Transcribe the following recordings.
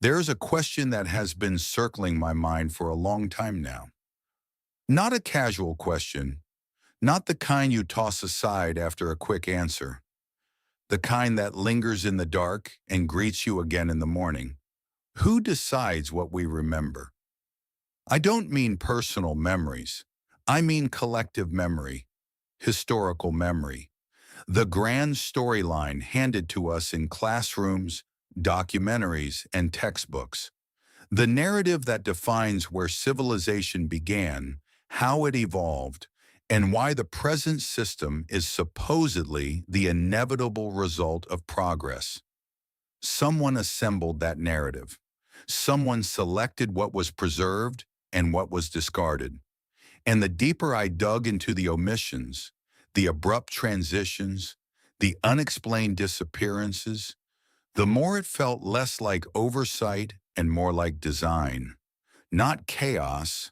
There's a question that has been circling my mind for a long time now. Not a casual question, not the kind you toss aside after a quick answer, the kind that lingers in the dark and greets you again in the morning. Who decides what we remember? I don't mean personal memories. I mean collective memory, historical memory, the grand storyline handed to us in classrooms, documentaries, and textbooks. The narrative that defines where civilization began, how it evolved, and why the present system is supposedly the inevitable result of progress. Someone assembled that narrative. Someone selected what was preserved and what was discarded. And the deeper I dug into the omissions, the abrupt transitions, the unexplained disappearances, the more it felt less like oversight and more like design. Not chaos,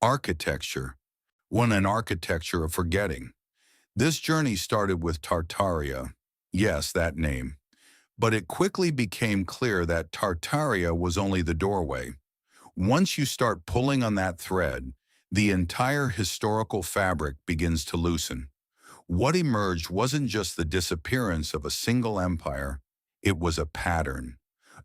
architecture. When an architecture of forgetting. This journey started with Tartaria. Yes, that name. But it quickly became clear that Tartaria was only the doorway. Once you start pulling on that thread, the entire historical fabric begins to loosen. What emerged wasn't just the disappearance of a single empire, it was a pattern,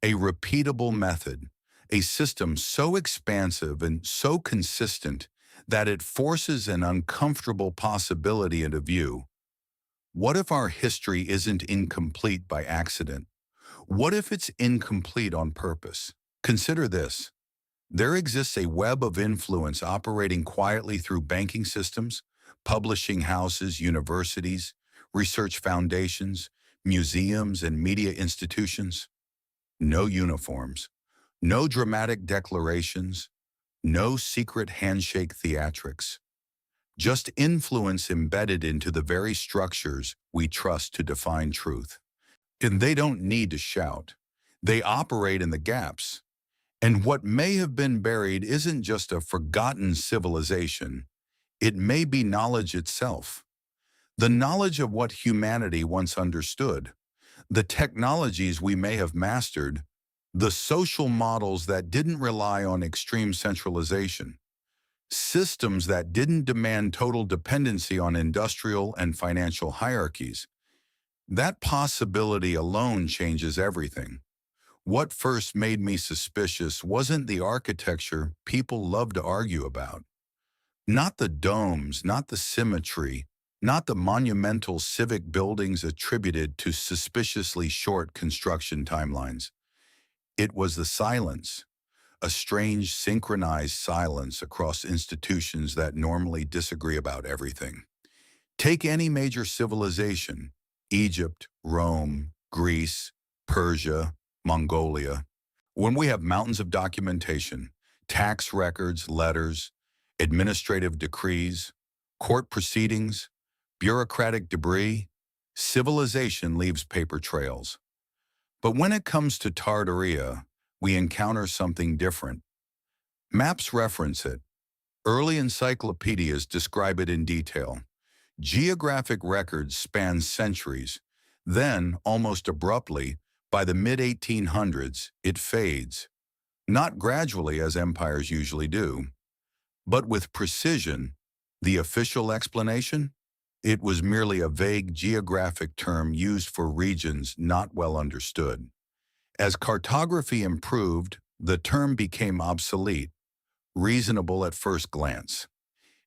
a repeatable method, a system so expansive and so consistent that it forces an uncomfortable possibility into view. What if our history isn't incomplete by accident? What if it's incomplete on purpose? Consider this. There exists a web of influence operating quietly through banking systems, publishing houses, universities, research foundations, museums, and media institutions. No uniforms, no dramatic declarations, no secret handshake theatrics. Just influence embedded into the very structures we trust to define truth. And they don't need to shout. They operate in the gaps. And what may have been buried isn't just a forgotten civilization. It may be knowledge itself. The knowledge of what humanity once understood. The technologies we may have mastered. The social models that didn't rely on extreme centralization. Systems that didn't demand total dependency on industrial and financial hierarchies. That possibility alone changes everything. What first made me suspicious wasn't the architecture people love to argue about. Not the domes, not the symmetry, not the monumental civic buildings attributed to suspiciously short construction timelines. It was the silence, a strange synchronized silence across institutions that normally disagree about everything. Take any major civilization, Egypt, Rome, Greece, Persia, Mongolia. When we have mountains of documentation, tax records, letters, administrative decrees, court proceedings, bureaucratic debris, civilization leaves paper trails. But when it comes to Tartaria, we encounter something different. Maps reference it. Early encyclopedias describe it in detail. Geographic records span centuries. Then, almost abruptly, by the mid-1800s, it fades. Not gradually as empires usually do, but with precision. The official explanation? It was merely a vague geographic term used for regions not well understood. As cartography improved, the term became obsolete, reasonable at first glance.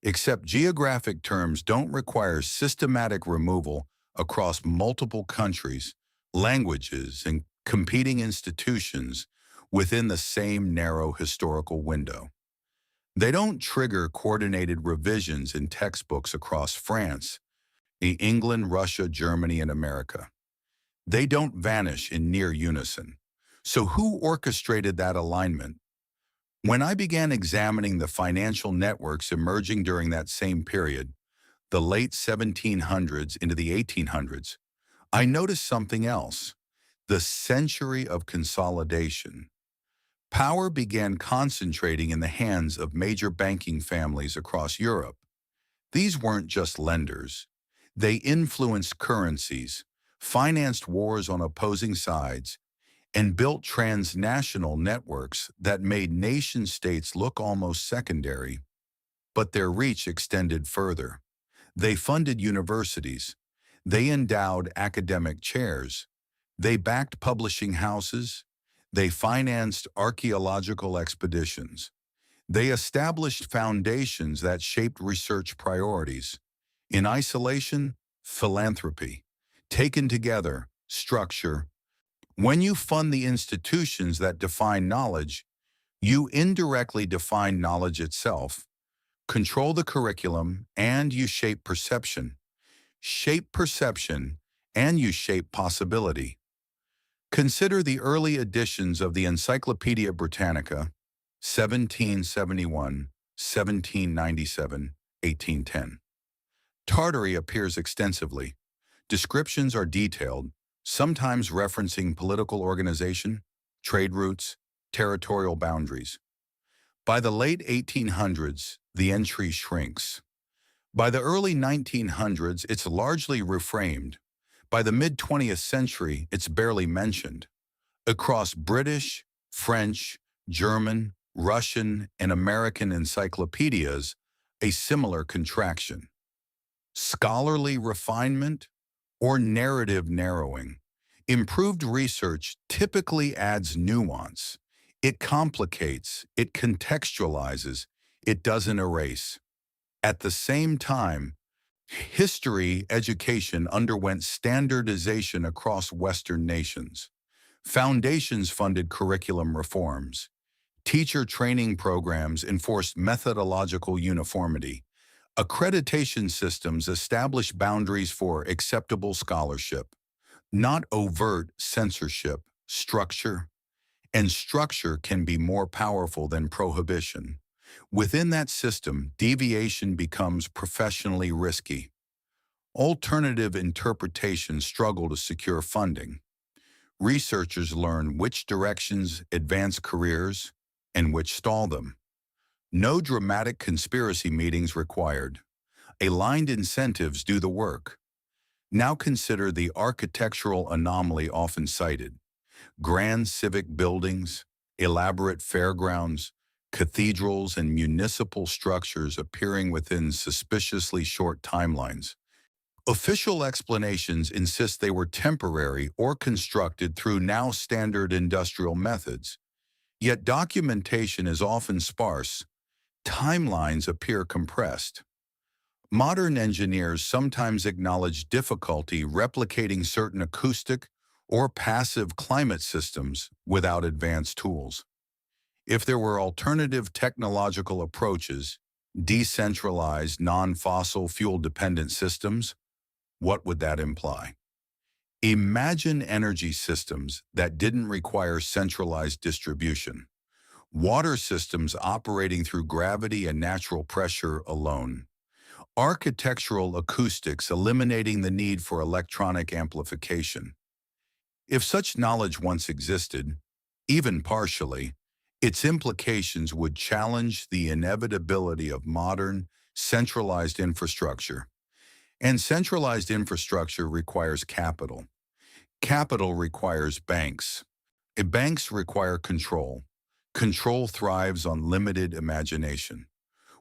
Except geographic terms don't require systematic removal across multiple countries, languages, and competing institutions within the same narrow historical window. They don't trigger coordinated revisions in textbooks across France, England, Russia, Germany, and America. They don't vanish in near unison. So who orchestrated that alignment? When I began examining the financial networks emerging during that same period, the late 1700s into the 1800s, I noticed something else: the century of consolidation. Power began concentrating in the hands of major banking families across Europe. These weren't just lenders. They influenced currencies, financed wars on opposing sides, and built transnational networks that made nation-states look almost secondary, but their reach extended further. They funded universities. They endowed academic chairs. They backed publishing houses. They financed archaeological expeditions. They established foundations that shaped research priorities. In isolation, philanthropy. Taken together, structure. When you fund the institutions that define knowledge, you indirectly define knowledge itself, control the curriculum, and you shape perception. Shape perception, and you shape possibility. Consider the early editions of the Encyclopedia Britannica, 1771, 1797, 1810. Tartary appears extensively. Descriptions are detailed, sometimes referencing political organization, trade routes, territorial boundaries. By the late 1800s, the entry shrinks. By the early 1900s, it's largely reframed. By the mid-20th century, it's barely mentioned. Across British, French, German, Russian, and American encyclopedias, a similar contraction. Scholarly refinement or narrative narrowing. Improved research typically adds nuance. It complicates, it contextualizes, it doesn't erase. At the same time, history education underwent standardization across Western nations. Foundations funded curriculum reforms. Teacher training programs enforced methodological uniformity. Accreditation systems established boundaries for acceptable scholarship, not overt censorship, structure. And structure can be more powerful than prohibition. Within that system, deviation becomes professionally risky. Alternative interpretations struggle to secure funding. Researchers learn which directions advance careers and which stall them. No dramatic conspiracy meetings required. Aligned incentives do the work. Now consider the architectural anomaly often cited. Grand civic buildings, elaborate fairgrounds, cathedrals, and municipal structures appearing within suspiciously short timelines. Official explanations insist they were temporary or constructed through now standard industrial methods. Yet documentation is often sparse. Timelines appear compressed. Modern engineers sometimes acknowledge difficulty replicating certain acoustic or passive climate systems without advanced tools. If there were alternative technological approaches, decentralized, non-fossil fuel-dependent systems, what would that imply? Imagine energy systems that didn't require centralized distribution. Water systems operating through gravity and natural pressure alone. Architectural acoustics eliminating the need for electronic amplification. If such knowledge once existed, even partially, its implications would challenge the inevitability of modern, centralized infrastructure. And centralized infrastructure requires capital. Capital requires banks. Banks require control. Control thrives on limited imagination.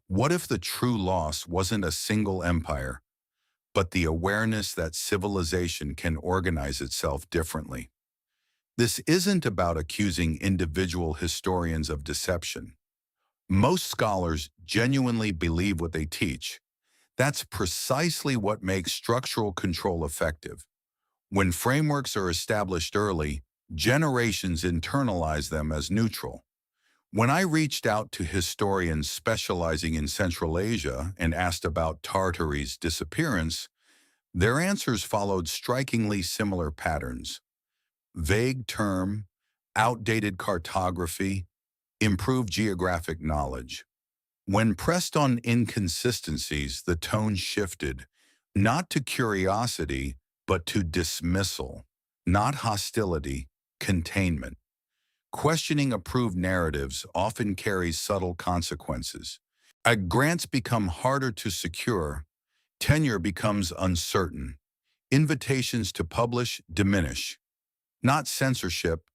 What if the true loss wasn't a single empire, but the awareness that civilization can organize itself differently? This isn't about accusing individual historians of deception. Most scholars genuinely believe what they teach. That's precisely what makes structural control effective. When frameworks are established early, generations internalize them as neutral. When I reached out to historians specializing in Central Asia and asked about Tartary's disappearance, their answers followed strikingly similar patterns. Vague term, outdated cartography, improved geographic knowledge. When pressed on inconsistencies, the tone shifted, not to curiosity, but to dismissal, not hostility, containment. Questioning approved narratives often carries subtle consequences. Grants become harder to secure, tenure becomes uncertain, invitations to publish diminish. Not censorship,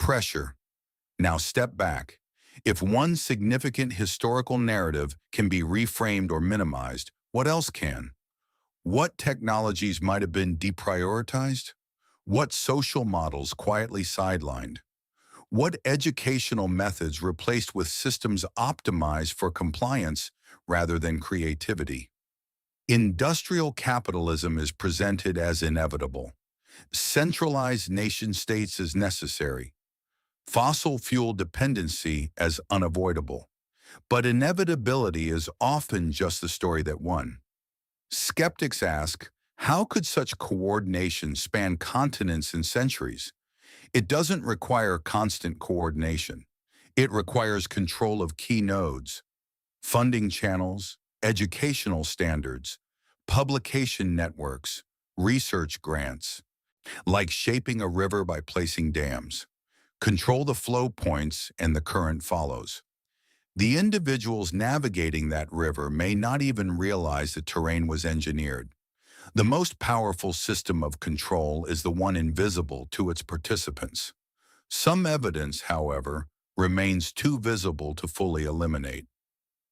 pressure. Now step back. If one significant historical narrative can be reframed or minimized, what else can? What technologies might have been deprioritized? What social models quietly sidelined? What educational methods replaced with systems optimized for compliance rather than creativity? Industrial capitalism is presented as inevitable. Centralized nation-states as necessary. Fossil fuel dependency as unavoidable. But inevitability is often just the story that won. Skeptics ask, how could such coordination span continents and centuries? It doesn't require constant coordination. It requires control of key nodes, funding channels, educational standards, publication networks, research grants, like shaping a river by placing dams. Control the flow points and the current follows. The individuals navigating that river may not even realize the terrain was engineered. The most powerful system of control is the one invisible to its participants. Some evidence, however, remains too visible to fully eliminate.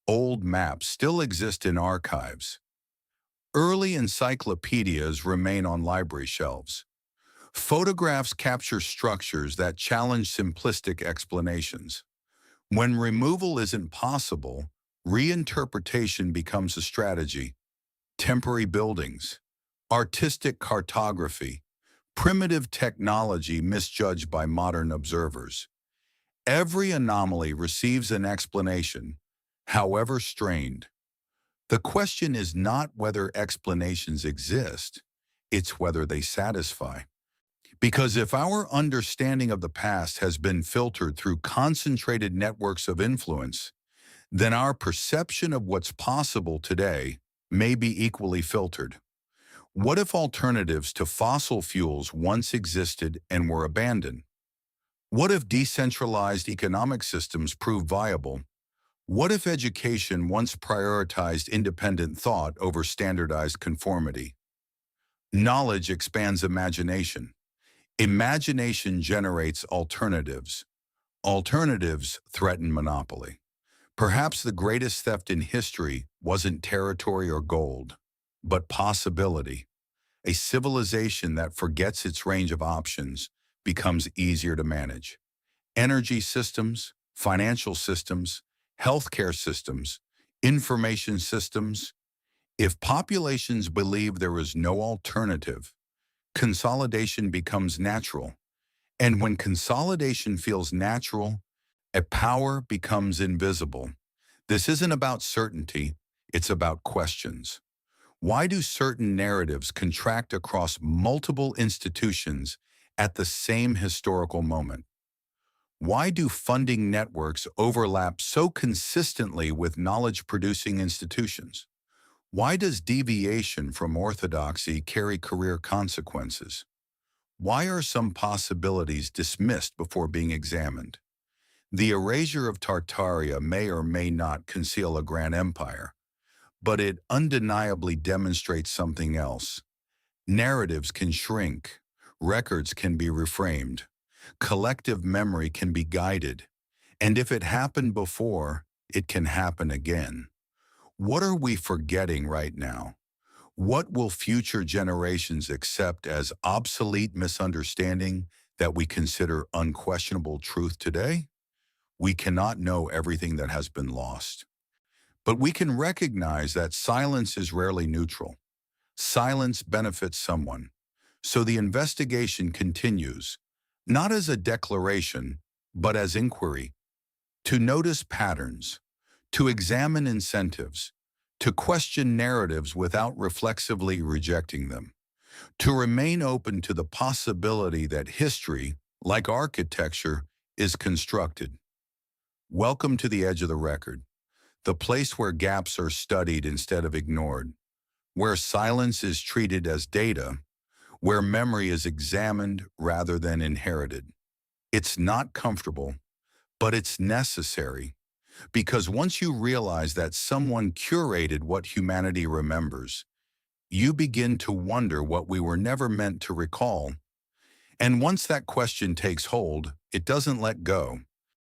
Old maps still exist in archives. Early encyclopedias remain on library shelves. Photographs capture structures that challenge simplistic explanations. When removal isn't possible, reinterpretation becomes a strategy. Temporary buildings, artistic cartography, primitive technology misjudged by modern observers. Every anomaly receives an explanation, however strained. The question is not whether explanations exist, it's whether they satisfy. Because if our understanding of the past has been filtered through concentrated networks of influence, then our perception of what's possible today may be equally filtered. What if alternatives to fossil fuels once existed and were abandoned? What if decentralized economic systems proved viable? What if education once prioritized independent thought over standardized conformity? Knowledge expands imagination. Imagination generates alternatives. Alternatives threaten monopoly. Perhaps the greatest theft in history wasn't territory or gold, but possibility. A civilization that forgets its range of options becomes easier to manage. Energy systems, financial systems, healthcare systems, information systems. If populations believe there is no alternative, consolidation becomes natural. And when consolidation feels natural, a power becomes invisible. This isn't about certainty, it's about questions. Why do certain narratives contract across multiple institutions at the same historical moment? Why do funding networks overlap so consistently with knowledge-producing institutions? Why does deviation from orthodoxy carry career consequences? Why are some possibilities dismissed before being examined? The erasure of Tartaria may or may not conceal a grand empire, but it undeniably demonstrates something else. Narratives can shrink, records can be reframed, collective memory can be guided, and if it happened before, it can happen again. What are we forgetting right now? What will future generations accept as obsolete misunderstanding that we consider unquestionable truth today? We cannot know everything that has been lost. But we can recognize that silence is rarely neutral. Silence benefits someone. So the investigation continues, not as a declaration, but as inquiry, to notice patterns, to examine incentives, to question narratives without reflexively rejecting them, to remain open to the possibility that history, like architecture, is constructed. Welcome to the edge of the record, the place where gaps are studied instead of ignored, where silence is treated as data, where memory is examined rather than inherited. It's not comfortable, but it's necessary, because once you realize that someone curated what humanity remembers, you begin to wonder what we were never meant to recall. And once that question takes hold, it doesn't let go.